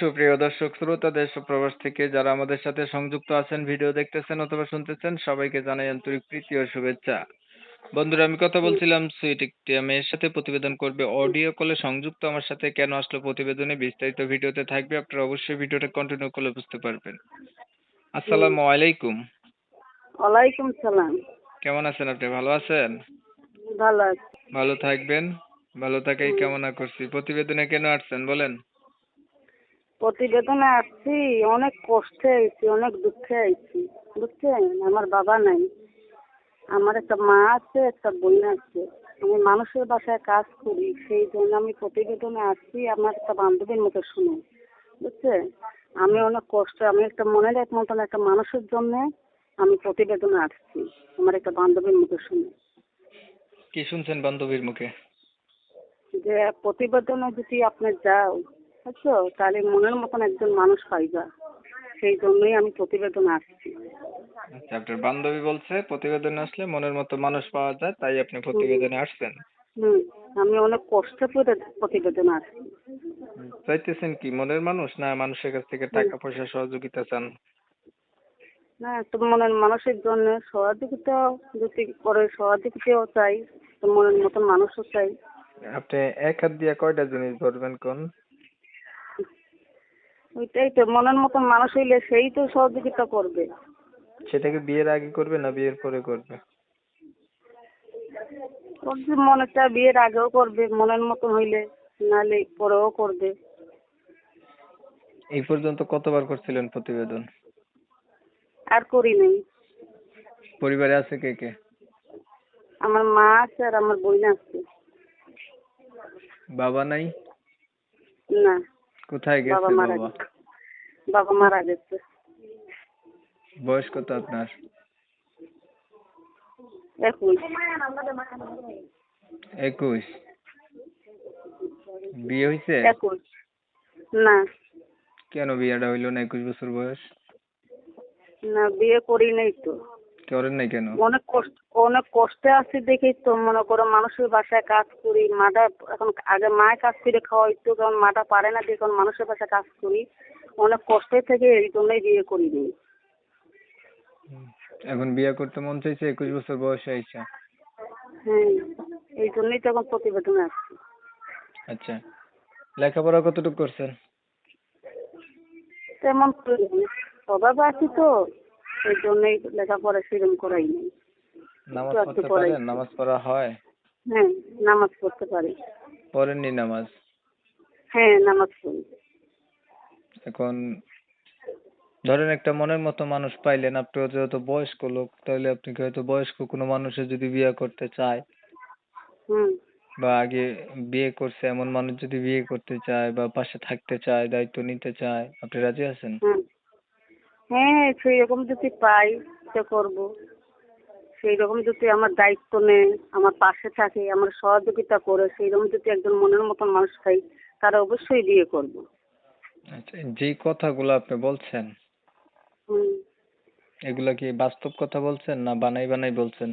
সুপ্রিয় দর্শক শ্রোতা দেশ ও প্রবাস থেকে যারা আমাদের সাথে সংযুক্ত আছেন, ভিডিও দেখতেছেন অথবা শুনতেছেন, সবাইকে জানাই আন্তরিক প্রীতি ও শুভেচ্ছা। বন্ধুরা, আমি কথা হুম, বলছিলাম সুইট একটি মেয়ের সাথে প্রতিবেদন করবে, অডিও কলে সংযুক্ত আমার সাথে কেন আসলো প্রতিবেদনে বিস্তারিত ভিডিওতে থাকবে, আপনারা অবশ্যই ভিডিওটা কন্টিনিউ করলে বুঝতে পারবেন। হুম। আসসালামু আলাইকুম। ওয়ালাইকুম সালাম। কেমন আছেন আপনি? ভালো আছেন? ভালো আছি। ভালো থাকবেন। ভালো থাকাই হুম। কামনা করছি। প্রতিবেদনে কেন আসছেন বলেন? প্রতিবেদনে আসছি, অনেক কষ্টে আইছি, অনেক দুঃখে আইছি। বুঝছেন? আমার বাবা নাই। আমার একটা মা আছে, একটা বোন আছে। আমি মানুষের বাসায় কাজ করি, সেই জন্য আমি প্রতিবেদনে আসছি আমার একটা বান্ধবীর মুখে শুনে। বুঝছেন? আমি অনেক কষ্ট, আমি একটা মনের এক মতন একটা মানুষের জন্য আমি প্রতিবেদনে আসছি আমার একটা বান্ধবীর মুখে শুনে। কি শুনছেন বান্ধবীর মুখে? যে প্রতিবেদনে যদি আপনি যাও, বুঝছো, তাহলে মনের মতন একজন মানুষ পাইবা। সেই জন্যই আমি প্রতিবেদনে আসছি। আচ্ছা, আপনার বান্ধবী বলছে প্রতিবেদনে আসলে মনের মতো মানুষ পাওয়া যায়, তাই আপনি হুম, প্রতিবেদনে আসছেন। হুম। আমি অনেক কষ্ট করে প্রতিবেদনে আসছি। চাইতেছেন কি মনের মানুষ, না মানুষের কাছ থেকে হুম। টাকা পয়সা সহযোগিতা চান? না, তো মনের মানুষের জন্য সহযোগিতা যদি করে, সহযোগিতাও চাই, তো মনের মতন মানুষও চাই। আপনি এক হাত দিয়ে কয়টা জিনিস ধরবেন কোন? ওইটাই তো, মনের মতন মানুষ হইলে সেই তো সহযোগিতা করবে। সেটা কি বিয়ের আগে করবে না বিয়ের পরে করবে? ওর যে মনে চায় বিয়ের আগেও করবে, মনের মতন হইলে, নাহলে পরেও করবে। এই পর্যন্ত কতবার করছিলেন প্রতিবেদন? আর করি নাই। পরিবারে আছে কে কে? আমার মা আছে আর আমার বোন আছে। বাবা নাই? না, কোথায় বাবা গেছে মারা বাবা? গেছে। বাবা মারা গেছে। বয়স কত আপনার? 21। 21? বিয়ে হয়েছে? 21। না, কেন বিয়েটা হইলো না 21 বছর বয়স? না, বিয়ে করি নাই তো। করেন নাই কেন? অনেক কষ্ট, অনেক কষ্টে আছি দেখেই তো, মনে করো মানুষের বাসায় কাজ করি, মাটা এখন আগে মায়ের কাজ করে খাওয়াইতো, কারণ মাটা পারে না, দেখুন মানুষের বাসায় কাজ করি, অনেক কষ্টে থেকে এই জন্যই বিয়ে করি নি। হুম। এখন বিয়ে করতে মন চাইছে 21 বছর বয়সে আইসা? হ্যাঁ, এই জন্যই তো এখন প্রতিবেদনে আসছি। আচ্ছা, লেখাপড়া কতটুকু করছেন? তেমন প্রয়োজন অভাব আছি তো, এই জন্যই লেখাপড়া সেরকম করাই নেই। একটু নামাজ একটু পড়তে পারেন? পড়াইছি। নামাজ পড়া হয়? হ্যাঁ, নামাজ পড়তে পারি। পড়েননি নামাজ? হ্যাঁ, নামাজ পড়ি। এখন ধরেন একটা মনের মতো মানুষ পাইলেন, আপনি যেহেতু বয়স্ক লোক, তাহলে আপনি কি হয়তো বয়স্ক কোনো মানুষের যদি বিয়ে করতে চায়, হুম, বা আগে বিয়ে করছে এমন মানুষ যদি বিয়ে করতে চায় বা পাশে থাকতে চায়, দায়িত্ব নিতে চায়, আপনি রাজি আছেন? হুম। হ্যাঁ, সেই রকম যদি পাই সে করবো। সেই রকম যদি আমার দায়িত্ব নেয়, আমার পাশে থাকে, আমার সহযোগিতা করে, সেই রকম যদি একজন মনের মতন মানুষ পাই, তারা অবশ্যই বিয়ে করবো। আচ্ছা, যেই কথাগুলো আপনি বলছেন, হুম। এগুলা কি বাস্তব কথা বলছেন না বানাই বানাই বলছেন?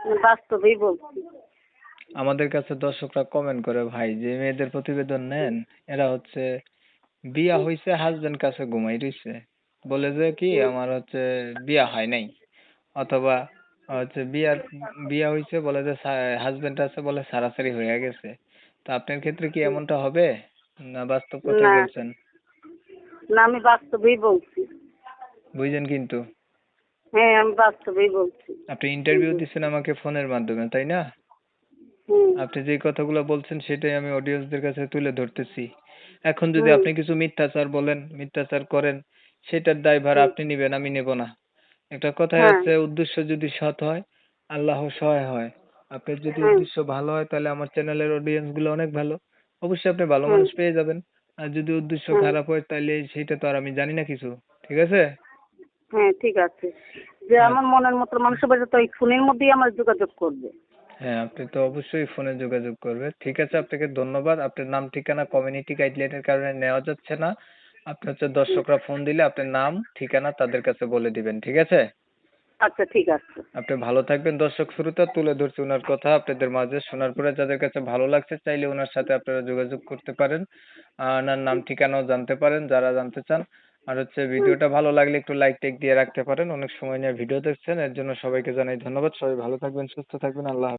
আমি বাস্তবেই বলছি। আমাদের কাছে দর্শকরা কমেন্ট করে, ভাই যে মেয়েদের প্রতিবেদন নেন, এরা হচ্ছে বিয়া হুম, হইছে হাজবেন্ড কাছে ঘুমাই রইছে, বলে যে কি হুম, আমার হচ্ছে বিয়া হয় নাই, অথবা হচ্ছে বিয়া হইছে বলে যে হাজবেন্ড আছে বলে সারাসারি হয়ে গেছে। তো আপনার ক্ষেত্রে কি হুম। এমনটা হবে, না বাস্তব কথাই না, বলছেন? না, আমি বাস্তবেই বলছি। বুঝছেন কিন্তু? হ্যাঁ, আমি বাস্তবেই বলছি। আপনি হুম, ইন্টারভিউ দিচ্ছেন আমাকে ফোনের মাধ্যমে, তাই না? হুম, আপনি যে কথাগুলো বলছেন সেটাই আমি অডিয়েন্সদের কাছে তুলে ধরতেছি। এখন যদি হুম, আপনি কিছু মিথ্যাচার বলেন, মিথ্যাচার করেন, সেটার দায়ভার হুম। আপনি নিবেন, আমি নেব না। একটা কথাই হ্যাঁ, আছে, উদ্দেশ্য যদি সৎ হয়, আল্লাহ সহায় হয়। আপনার যদি হ্যাঁ, উদ্দেশ্য ভালো হয়, তাহলে আমার চ্যানেলের অডিয়েন্স গুলো অনেক ভালো। অবশ্যই আপনি ভালো হ্যাঁ, মানুষ পেয়ে যাবেন। আর যদি উদ্দেশ্য হ্যাঁ, খারাপ হয়, তাহলে সেটা তো আর আমি জানি না কিছু। ঠিক আছে? হ্যাঁ, ঠিক আছে। যে আমার আচ্ছা। মনের মতো মানুষের বাড়ি তো এই ফোনের মধ্যেই আমার যোগাযোগ করবে। হ্যাঁ, আপনি তো অবশ্যই ফোনে যোগাযোগ করবেন। ঠিক আছে, আপনাকে ধন্যবাদ। আপনার নাম ঠিকানা কমিউনিটি গাইডলাইনের কারণে নেওয়া যাচ্ছে না। আপনি হচ্ছে হুম, দর্শকরা ফোন দিলে আপনার নাম ঠিকানা তাদের কাছে বলে দিবেন। ঠিক আছে? আচ্ছা ঠিক আছে। আপনি ভালো থাকবেন। দর্শক শ্রোতা তুলে ধরছি ওনার কথা আপনাদের মাঝে। শোনার পরে যাদের কাছে ভালো লাগছে চাইলে ওনার সাথে আপনারা যোগাযোগ করতে পারেন। ওনার নাম ঠিকানাও জানতে পারেন যারা জানতে চান। আর হচ্ছে হুম। ভিডিওটা ভালো লাগলে একটু লাইক টেক দিয়ে রাখতে পারেন। অনেক সময় নিয়ে ভিডিও দেখছেন এর জন্য সবাইকে জানাই ধন্যবাদ। সবাই ভালো থাকবেন, সুস্থ থাকবেন। আল্লাহ হাফেজ।